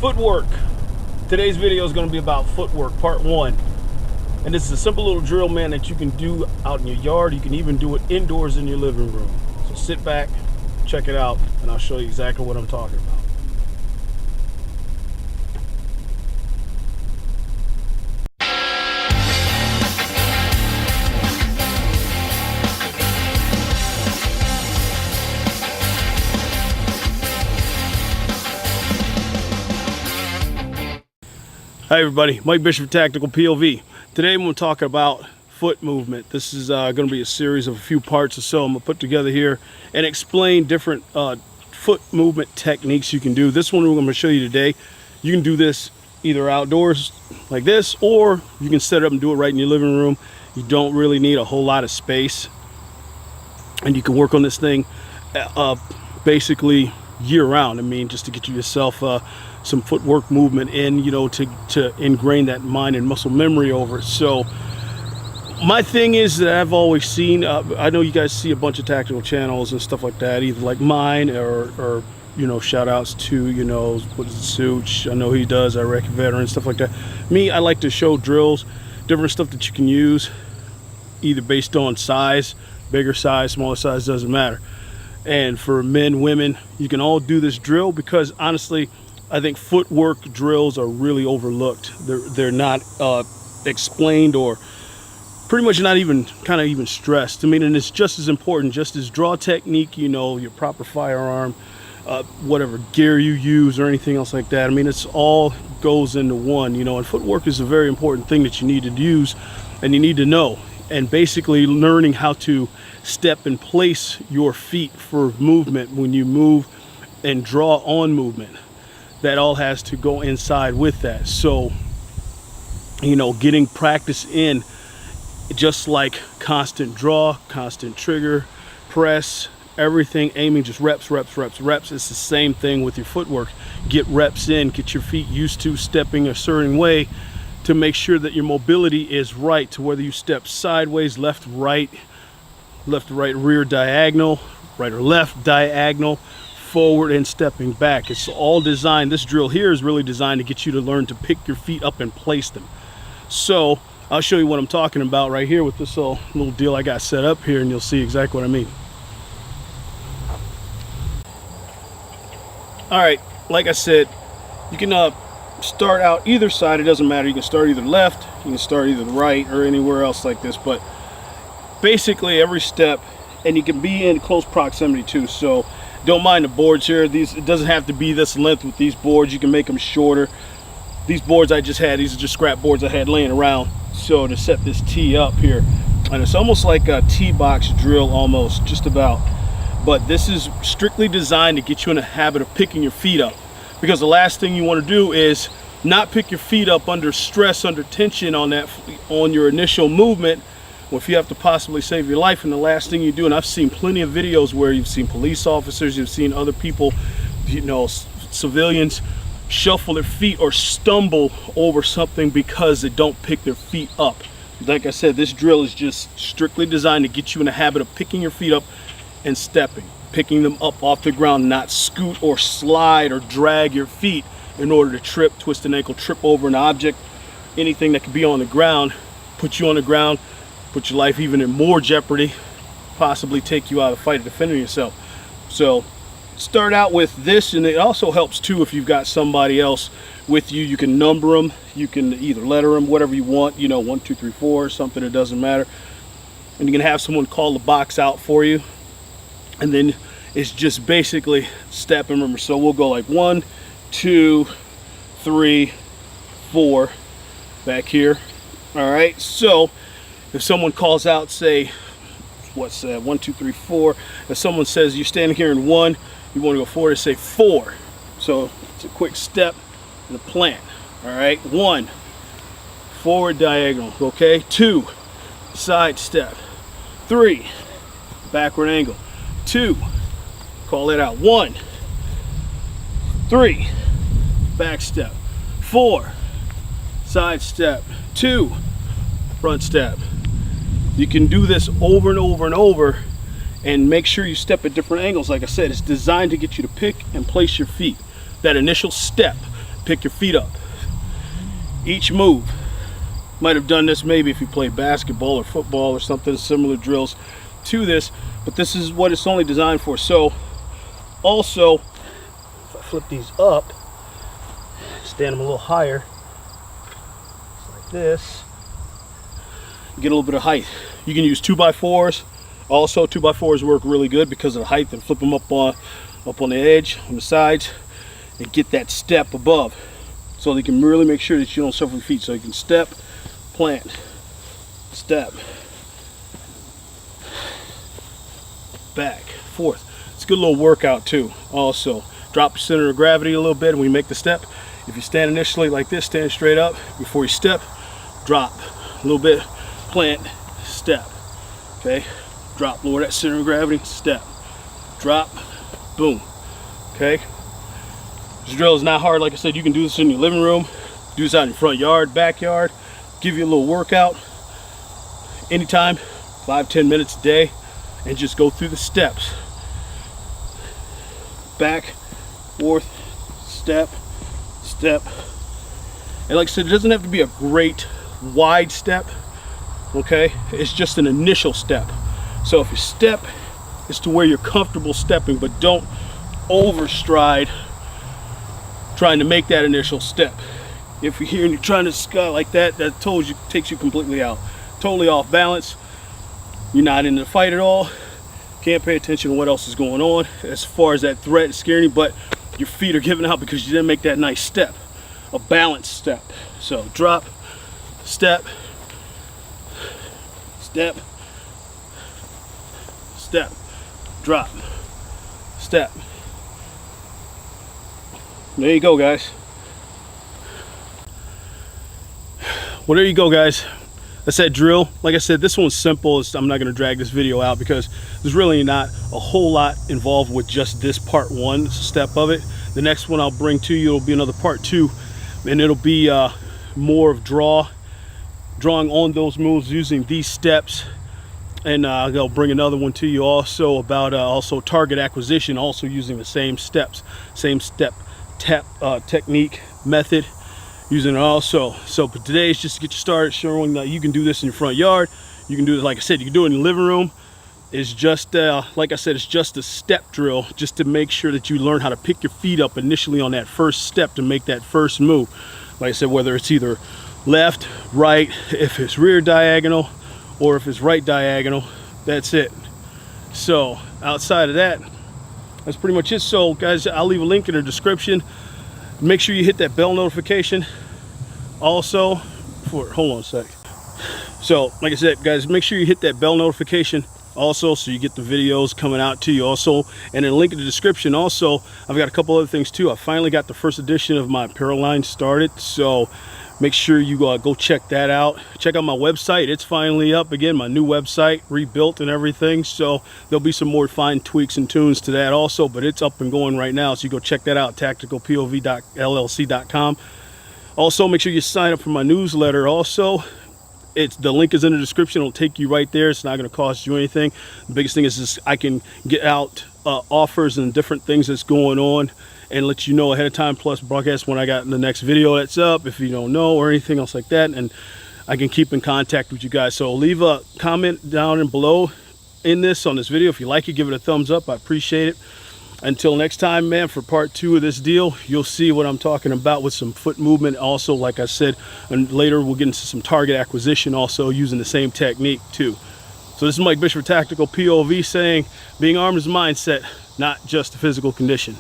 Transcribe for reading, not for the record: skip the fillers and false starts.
Footwork. Today's video is going to be about footwork, part 1. And this is a simple little drill, man, that you can do out in your yard. You can even do it indoors in your living room. So sit back, check it out, and I'll show you exactly what I'm talking about. Hi everybody, Mike Bishop, Tactical POV. Today I'm going to talk about foot movement. This is going to be a series of a few parts or so I'm going to put together here and explain different foot movement techniques you can do. This one I'm going to show you today. You can do this either outdoors like this, or you can set it up and do it right in your living room. You don't really need a whole lot of space, and you can work on this thing basically year-round. I mean, just to get yourself some footwork movement in, you know, to ingrain that mind and muscle memory over it. So my thing is that I've always seen, I know you guys see a bunch of tactical channels and stuff like that, either like mine or you know, shout outs to, you know, what is it, Such, I know he does, Iraqi veteran, stuff like that. Me, I like to show drills, different stuff that you can use, either based on size, bigger size, smaller size, doesn't matter. And for men, women, you can all do this drill, because honestly, I think footwork drills are really overlooked. They're not explained, or pretty much not even even stressed. I mean, and it's just as important, just as draw technique, you know, your proper firearm, whatever gear you use or anything else like that. I mean, it's all goes into one, you know, and footwork is a very important thing that you need to use and you need to know. And basically learning how to step and place your feet for movement when you move and draw on movement. That all has to go inside with that. So, you know, getting practice in, just like constant draw, constant trigger, press, everything, aiming, just reps. It's the same thing with your footwork. Get reps in, get your feet used to stepping a certain way to make sure that your mobility is right, to whether you step sideways, left, right, rear diagonal, right or left diagonal, forward and stepping back. It's all designed, this drill here is really designed to get you to learn to pick your feet up and place them. So I'll show you what I'm talking about right here with this little deal I got set up here, and you'll see exactly what I mean. All right, like I said, you can start out either side, it doesn't matter. You can start either left, you can start either right, or anywhere else like this, but basically every step, and you can be in close proximity too. So don't mind the boards here. It doesn't have to be this length with these boards. You can make them shorter. These boards I just had, these are just scrap boards I had laying around. So to set this tee up here, and it's almost like a tee box drill almost, just about. But this is strictly designed to get you in a habit of picking your feet up, because the last thing you want to do is not pick your feet up under stress, under tension on your initial movement. Well, if you have to possibly save your life, and the last thing you do, and I've seen plenty of videos where you've seen police officers, you've seen other people, you know, civilians shuffle their feet or stumble over something because they don't pick their feet up. Like I said, this drill is just strictly designed to get you in the habit of picking your feet up and stepping, picking them up off the ground, not scoot or slide or drag your feet in order to trip, twist an ankle, trip over an object, anything that could be on the ground, put you on the ground, put your life even in more jeopardy, possibly take you out of the fight defending yourself. So start out with this, and it also helps too if you've got somebody else with you. You can number them, you can either letter them, whatever you want, you know, 1 2 3 4 or something, it doesn't matter. And you can have someone call the box out for you, and then it's just basically step and remember. So we'll go like 1 2 3 4 back here. All right, so if someone calls out, say, what's that, 1 2 3 4, if someone says you're standing here in 1, you want to go forward, say 4. So it's a quick step and a plant. All right, 1, forward diagonal, okay, 2, side step, 3, backward angle, 2, call it out, 1, 3, back step, 4, side step, 2, front step. You can do this over and over and over, and make sure you step at different angles. Like I said, it's designed to get you to pick and place your feet. That initial step, pick your feet up. Each move, might have done this maybe if you play basketball or football or something, similar drills to this, but this is what it's only designed for. So also, if I flip these up, stand them a little higher, just like this, you get a little bit of height. You can use 2x4s. Also, 2x4s work really good because of the height, and flip them up on the edge, on the sides, and get that step above. So you can really make sure that you don't suffer with feet. So you can step, plant, step, back, forth. It's a good little workout too. Also, drop your center of gravity a little bit when you make the step. If you stand initially like this, stand straight up. Before you step, drop a little bit, plant, step. Okay, drop, lower that center of gravity, step, drop, boom. Okay, this drill is not hard. Like I said, you can do this in your living room, do this out in your front yard, backyard. Give you a little workout anytime, 5-10 minutes a day, and just go through the steps. Back, forth, step, step. And like I said, it doesn't have to be a great wide step, okay? It's just an initial step. So if you step, it's to where you're comfortable stepping, but don't overstride trying to make that initial step. If you're here and you're trying to sky like that, that takes you completely out. Totally off balance. You're not in the fight at all. Can't pay attention to what else is going on. As far as that threat is scaring you, but your feet are giving out because you didn't make that nice step. A balanced step. So drop, step, step, step, drop, step. There you go, guys. Well, there you go, guys. That's that drill. Like I said, this one's simple. I'm not going to drag this video out because there's really not a whole lot involved with just this part one step of it. The next one I'll bring to you will be another part two, and it'll be more of drawing on those moves using these steps. And I'll bring another one to you also about also target acquisition, also using the same steps, same step tap technique method, using it also. So but today is just to get you started, showing that you can do this in your front yard. You can do it, like I said, you can do it in the living room. It's just like I said, it's just a step drill, just to make sure that you learn how to pick your feet up initially on that first step to make that first move. Like I said, whether it's either left, right, if it's rear diagonal, or if it's right diagonal, that's it. So outside of that, that's pretty much it. So guys, I'll leave a link in the description. Make sure you hit that bell notification also hold on a sec. So like I said, guys, make sure you hit that bell notification also, so you get the videos coming out to you also. And then link in the description also, I've got a couple other things too. I finally got the first edition of my apparel line started, so make sure you go check that out. Check out my website. It's finally up again, my new website, rebuilt and everything. So there'll be some more fine tweaks and tunes to that also, but it's up and going right now. So you go check that out, tacticalpov.llc.com. Also, make sure you sign up for my newsletter also. The link is in the description. It'll take you right there. It's not going to cost you anything. The biggest thing is just I can get out offers and different things that's going on and let you know ahead of time, plus broadcast when I got the next video that's up if you don't know, or anything else like that. And I can keep in contact with you guys. So leave a comment down and below on this video. If you like it, give it a thumbs up. I appreciate it. Until next time, man, for part two of this deal, you'll see what I'm talking about with some foot movement also, like I said, and later we'll get into some target acquisition also using the same technique too. So this is Mike Bishop, Tactical POV, saying being armed is a mindset, not just a physical condition.